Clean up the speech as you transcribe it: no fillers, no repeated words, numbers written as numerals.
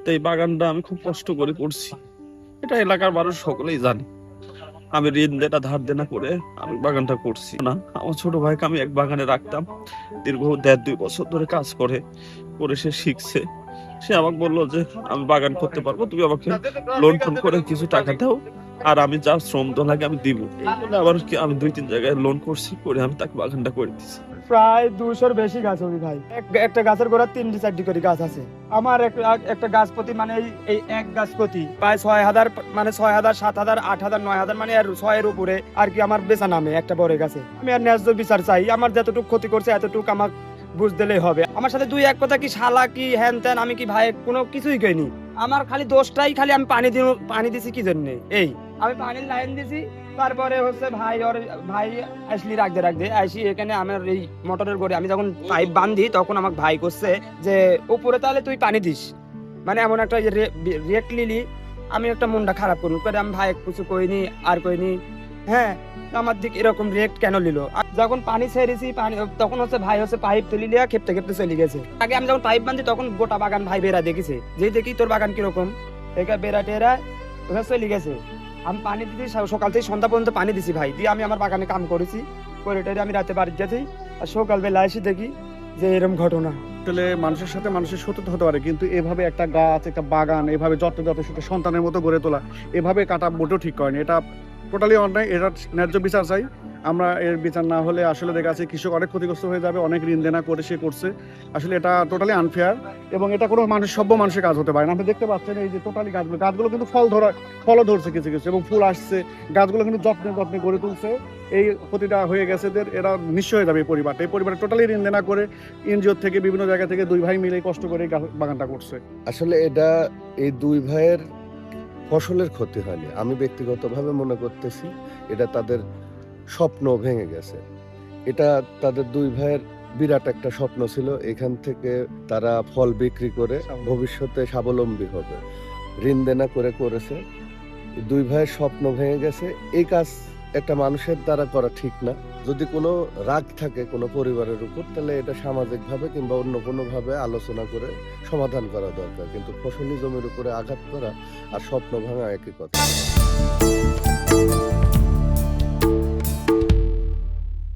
তো এই বাগানটা আমি খুব কষ্ট করে করছি, এটা এলাকার মানুষ সকলেই জানে। আমি ঋণ দেনা ধার দেনা করে আমি বাগানটা করছি না। আমার ছোট ভাইকে আমি এক বাগানে রাখতাম, দীর্ঘ 1.5-2 বছর ধরে কাজ করে করে সে শিখছে। সে আমাকে বললো যে আমি বাগান করতে পারবো, তুমি আমাকে লোন টোন করে কিছু টাকা দাও, আর আমি যা শ্রম তো লাগে আমি দিব। এই বলে আবার কি আমি 2-3 জায়গায় লোন করছি, করে আমি তাকে বাগানটা করে দিচ্ছি। প্রায় 200-র বেশি গাছ হবে ভাই। একটা গাছের গোড়া 3-4টি করে গাছ আছে। আমার একটা গাছ প্রতি মানে এই এক গাছ প্রতি প্রায় 6,000, মানে 6,000, 7,000, 8,000, 9,000, মানে আর 6-এর উপরে আর কি আমার বেচা নামে একটা বড় গাছে। আমি আর ন্যায্য বিচার চাই। আমার যতটুকু ক্ষতি করছে এতটুকু আমার বুঝ দিলেই হবে। আমার সাথে দুই এক কথা কি শালা কি হ্যান ত্যান আমি কি ভাই কোনো কিছুই কইনি। আমার খালি দোষটাই খালি আমি পানি দিছি কি জন্য, এই আমি পানির লাইন দিছি। তারপরে হচ্ছে ভাই আসলি রাখতে আসি এখানে আমার এই মোটরের গড়ে আমি যখন পাইপ বান্ধি তখন আমাকে ভাই করছে যে উপরে তাহলে তুই পানি দিস, মানে এমন একটা রেট লিলি। আমি একটা মনটা খারাপ করুন করে আমি ভাই কিছু কইনি আর কইনি। হ্যাঁ, আমার দিক এরকম রেট কেন নিল? আর যখন পানি ছেড়েছি পানি তখন হচ্ছে ভাই হচ্ছে পাইপ তুলি লিয়া খেপতে খেপতে চলে গেছে। আগে আমি যখন পাইপ বান্ধি তখন গোটা বাগান ভাই বেড়া দেখেছে, যেই দেখি তোর বাগান কিরকম একা বেড়া টেরা ওখানে চলে গেছে। আমি পানি দিতে সকাল থেকে সন্ধ্যা পর্যন্ত পানি দিছি ভাই, দিয়ে আমি আমার বাগানে কাম করেছি করে টেরে আমি রাতে বাড়ি গেছি। আর সকালবেলা এসে দেখি যে এরকম ঘটনা। আসলে মানুষের সাথে মানুষের শত্রুতা হতে পারে, কিন্তু এভাবে একটা গাছ একটা বাগান এভাবে যত্ন সেটা সন্তানের মতো গড়ে তোলা, এভাবে কাটা মোটেও ঠিক করেনি। এটা টোটালি অন্যায়। এটা ন্যায্য বিচার চাই আমরা। এর বিচার না হলে আসলে দেখা যাচ্ছে কৃষক অনেক ক্ষতিগ্রস্ত হয়ে যাবে, অনেক ঋণ দেনা করে সে করছে। আসলে এটা টোটালি আনফেয়ার, এবং এটা কোনো সভ্য মানুষের কাজ হতে পারে না। আপনি দেখতে পাচ্ছেন এই যে টোটালি গাছগুলো কিন্তু ফলও ধরছে কিছু কিছু, এবং ফুল আসছে। গাছগুলো কিন্তু যত্নে গড়ে তুলছে। এই ক্ষতিটা হয়ে গেছে এরা নিঃস্ব হয়ে যাবে। এই পরিবারটা টোটালি ঋণ দেনা করে এনজিও থেকে বিভিন্ন জায়গা থেকে দুই ভাই মিলে কষ্ট করে বাগানটা করছে। আসলে এটা এই দুই ভাইয়ের ফসলের ক্ষতি হয়নি, আমি ব্যক্তিগতভাবে মনে করতেছি এটা তাদের স্বপ্ন ভেঙে গেছে। এটা তাদের দুই ভাইয়ের বিরাট একটা স্বপ্ন ছিল, এখান থেকে তারা ফল বিক্রি করে ভবিষ্যতে স্বাবলম্বী হবে। ঋণ দেনা করে করেছে, দুই ভাইয়ের স্বপ্ন ভেঙে গেছে। এই কাজ একটা মানুষের দ্বারা করা ঠিক না। যদি কোনো রাগ থাকে কোনো পরিবারের উপর, তাহলে এটা সামাজিকভাবে কিংবা অন্য কোনোভাবে আলোচনা করে সমাধান করা দরকার, কিন্তু ফসলি জমির উপরে আঘাত করা আর স্বপ্ন ভাঙা একই কথা।